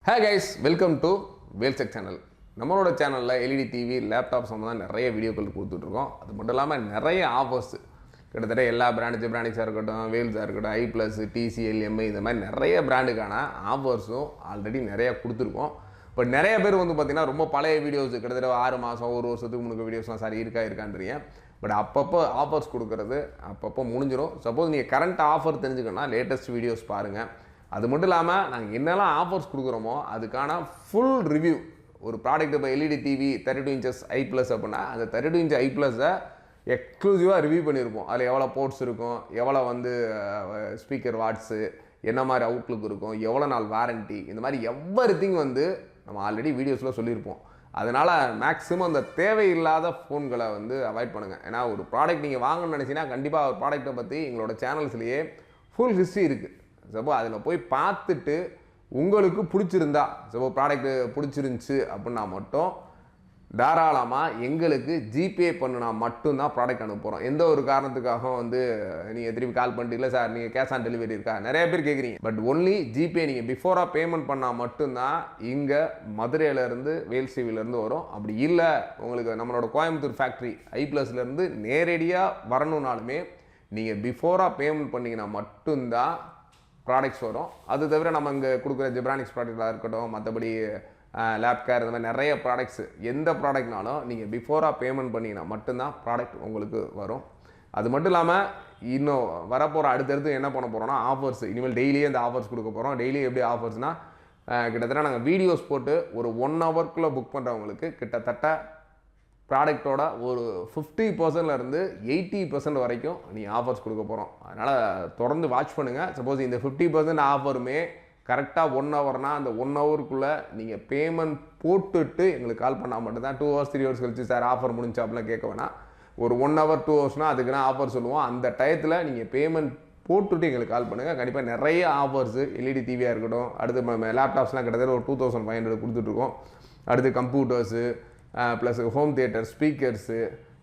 Hi guys, welcome to Wheelcheck channel. நம்மளோட சேனலில் LED TV laptop சம்மந்தம் நிறைய வீடியோக்கள் கொடுத்துட்ருக்கோம். அது மட்டும் இல்லாமல் நிறைய ஆஃபர்ஸ் கிட்டத்தட்ட எல்லா பிராண்டிக்ஸாக இருக்கட்டும், வேல்ஸாக இருக்கட்டும், ஐ ப்ளஸ், டிசிஎல், எம்ஐ இந்த மாதிரி நிறைய பிராண்டுக்கான ஆஃபர்ஸும் ஆல்ரெடி நிறையா கொடுத்துருக்கோம். பட் நிறைய பேர் வந்து பார்த்திங்கன்னா ரொம்ப பழைய வீடியோஸ் கிட்டத்தட்ட 6 மாதம் ஒரு வருஷத்துக்கு முன்னுக்கு வீடியோஸ்லாம் சாரி இருக்கான்றீங்க. பட் அப்பப்போ ஆஃபர்ஸ் கொடுக்குறது அப்பப்போ முடிஞ்சிடும். சப்போஸ் நீங்கள் கரண்ட் ஆஃபர் தெரிஞ்சுக்கணும்னா லேட்டஸ்ட் வீடியோஸ் பாருங்கள். அது மட்டும் இல்லாமல் நாங்கள் என்னெல்லாம் ஆஃபர்ஸ் கொடுக்குறோமோ அதுக்கான ஃபுல் ரிவ்யூ ஒரு ப்ராடக்ட். இப்போ எல்இடி டிவி 32 இன்ச்சஸ் ஐ ப்ளஸ் அப்படின்னா அந்த 32 இன்ச் ஐ ப்ளஸை எக்ஸ்க்ளூசிவாக ரிவ்யூ பண்ணியிருப்போம். அதில் எவ்வளோ போர்ட்ஸ் இருக்கும், எவ்வளோ வந்து ஸ்பீக்கர் வாட்ஸு, என்ன மாதிரி அவுட்லுக் இருக்கும், எவ்வளோ நாள் வாரண்ட்டி, இந்த மாதிரி எவ்ரிதிங் வந்து நம்ம ஆல்ரெடி வீடியோஸில் சொல்லியிருப்போம். அதனால் மேக்ஸிமம் அந்த தேவையில்லாத ஃபோன்களை வந்து அவாய்ட் பண்ணுங்கள். ஏன்னா ஒரு ப்ராடக்ட் நீங்கள் வாங்கணும்னு நினச்சிங்கன்னா கண்டிப்பாக ஒரு ப்ராடக்ட்டை பற்றி எங்களோட சேனல்ஸ்லேயே ஃபுல் ஹிஸ்ட்ரி இருக்குது. சப்போ அதில் போய் பார்த்துட்டு உங்களுக்கு பிடிச்சிருந்தா, சப்போ ப்ராடக்ட்டு பிடிச்சிருந்துச்சி அப்படின்னா மட்டும் தாராளமாக எங்களுக்கு ஜிபே பண்ணினா மட்டும்தான் ப்ராடக்ட் அனுப்புகிறோம். எந்த ஒரு காரணத்துக்காக வந்து நீங்கள் திருப்பி கால் பண்ணிட்டு இல்லை சார் நீங்கள் கேஷ் ஆன் டெலிவரி இருக்கா நிறைய பேர் கேட்குறீங்க. பட் ஒன்லி ஜிபே நீங்கள் பிஃபோராக பேமெண்ட் பண்ணால் மட்டும்தான் இங்கே மதுரையிலேருந்து வேல்சிவிலேருந்து வரும். அப்படி இல்லை உங்களுக்கு நம்மளோட கோயம்புத்தூர் ஃபேக்ட்ரி ஐ ப்ளஸ்லேருந்து நேரடியாக வரணுன்னாலுமே நீங்கள் பிஃபோராக பேமெண்ட் பண்ணிங்கன்னா மட்டும்தான் ப்ராடக்ட்ஸ் வரும். அது தவிர நம்ம இங்கே கொடுக்குற ஜெப்ரானிக்ஸ் ப்ராடக்டாக இருக்கட்டும், மற்றபடி லேப் கேர் இந்த மாதிரி நிறைய ப்ராடக்ட்ஸு எந்த ப்ராடக்ட்னாலும் நீங்கள் பிஃபோராக பேமெண்ட் பண்ணிங்கன்னா மட்டும்தான் ப்ராடக்ட் உங்களுக்கு வரும். அது மட்டும் இல்லாமல் இன்னும் வரப்போகிற அடுத்தடுத்து என்ன பண்ண போகிறோம்னா ஆஃபர்ஸ். இனிமேல் டெய்லியே இந்த ஆஃபர்ஸ் கொடுக்க போகிறோம். டெய்லி எப்படி ஆஃபர்ஸ்னால் கிட்டத்தட்ட நாங்கள் வீடியோஸ் போட்டு ஒரு 1 ஹவர்க்குள்ளே புக் பண்ணுறவங்களுக்கு கிட்டத்தட்ட ப்ராடக்டோட ஒரு 50%லேருந்து 80% வரைக்கும் நீங்கள் ஆஃபர்ஸ் கொடுக்க போகிறோம். அதனால் தொடர்ந்து வாட்ச் பண்ணுங்கள். சப்போஸ் இந்த 50% ஆஃபருமே கரெக்டாக 1 ஹவர்னால் அந்த 1 ஹவருக்குள்ளே நீங்கள் பேமெண்ட் போட்டுட்டு எங்களுக்கு கால் பண்ணால் மட்டும்தான். 2 ஹவர்ஸ் 3 ஹவர்ஸ் கழிச்சு சார் ஆஃபர் முடிஞ்சா அப்படிலாம் கேட்க வேணாம். ஒரு 1 ஹவர் 2 ஹவர்ஸ்னால் அதுக்குன்னா ஆஃபர் சொல்லுவோம். அந்த டயத்தில் நீங்கள் பேமெண்ட் போட்டுட்டு எங்களுக்கு கால் பண்ணுங்கள். கண்டிப்பாக நிறைய ஆஃபர்ஸு எல்இடி டிவியாக இருக்கட்டும், அடுத்து லேப்டாப்ஸ்லாம் கிட்டத்தட்ட ஒரு 2500 கொடுத்துட்ருக்கோம். அடுத்து computers plus home theatre, speakers,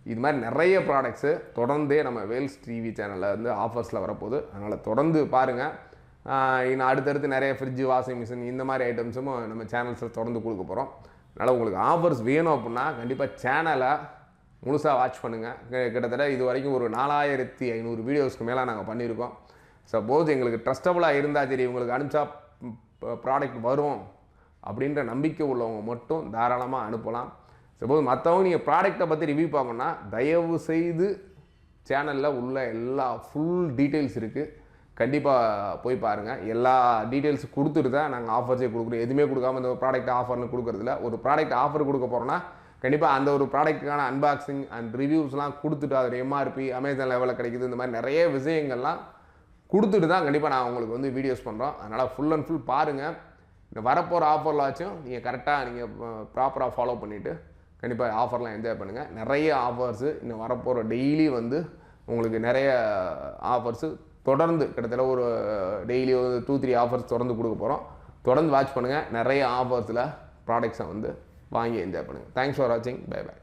இது மாதிரி நிறைய ப்ராடக்ட்ஸு தொடர்ந்தே நம்ம வேல்ஸ் டிவி சேனலில் வந்து ஆஃபர்ஸில் வரப்போகுது. அதனால் தொடர்ந்து பாருங்கள். இன்னும் அடுத்தடுத்து நிறைய ஃப்ரிட்ஜு, வாஷிங் மிஷின் இந்த மாதிரி ஐட்டம்ஸும் நம்ம சேனல்ஸில் தொடர்ந்து கொடுக்க போகிறோம். அதனால் உங்களுக்கு ஆஃபர்ஸ் வேணும் அப்படின்னா கண்டிப்பாக சேனலை முழுசாக வாட்ச் பண்ணுங்கள். கிட்டத்தட்ட இது வரைக்கும் ஒரு 4500 வீடியோஸ்க்கு மேலே நாங்கள் பண்ணியிருக்கோம். சப்போஸ் எங்களுக்கு ட்ரஸ்டபுளாக இருந்தால் சரி, உங்களுக்கு அனுப்பிச்சா ப்ராடக்ட் வரும் அப்படின்ற நம்பிக்கை உள்ளவங்க மட்டும் தாராளமாக அனுப்பலாம். சப்போஸ் மற்றவங்க நீங்கள் ப்ராடக்டை பற்றி ரிவ்யூ பார்க்கணுன்னா தயவு செய்து சேனலில் உள்ள எல்லா ஃபுல் டீட்டெயில்ஸ் இருக்குது. கண்டிப்பாக போய் பாருங்கள். எல்லா டீட்டெயில்ஸ் கொடுத்துட்டு தான் நாங்கள் ஆஃபர்ஸே கொடுக்குறோம். எதுவுமே கொடுக்காம இந்த ப்ராடக்ட் ஆஃபர்னு கொடுக்குறதில்ல. ஒரு ப்ராடக்ட் ஆஃபர் கொடுக்க போகிறோன்னா கண்டிப்பாக அந்த ஒரு ப்ராடக்ட்டுக்கான அன்பாக்சிங் அண்ட் ரிவ்யூஸ்லாம் கொடுத்துட்டு அதோட எம்ஆர்பி அமேசான் லெவலில் கிடைக்குது இந்த மாதிரி நிறைய விஷயங்கள்லாம் கொடுத்துட்டு தான் கண்டிப்பாக நான் உங்களுக்கு வந்து வீடியோஸ் பண்ணுறோம். அதனால் ஃபுல் அண்ட் ஃபுல் பாருங்கள். இந்த வரப்போகிற ஆஃபர்லாச்சும் நீங்கள் கரெக்டாக நீங்கள் ப்ராப்பராக ஃபாலோ பண்ணிவிட்டு கண்டிப்பாக ஆஃபர்லாம் என்ஜாய் பண்ணுங்கள். நிறைய ஆஃபர்ஸு இன்னும் வரப்போகிற டெய்லி வந்து உங்களுக்கு நிறைய ஆஃபர்ஸு தொடர்ந்து கிட்டத்தட்ட ஒரு டெய்லி ஒரு 2-3 ஆஃபர்ஸ் தொடர்ந்து கொடுக்க போகிறோம். தொடர்ந்து வாட்ச் பண்ணுங்கள். நிறைய ஆஃபர்ஸில் ப்ராடக்ட்ஸை வந்து வாங்கி என்ஜாய் பண்ணுங்கள். தேங்க்ஸ் ஃபார் வாட்சிங். Bye by.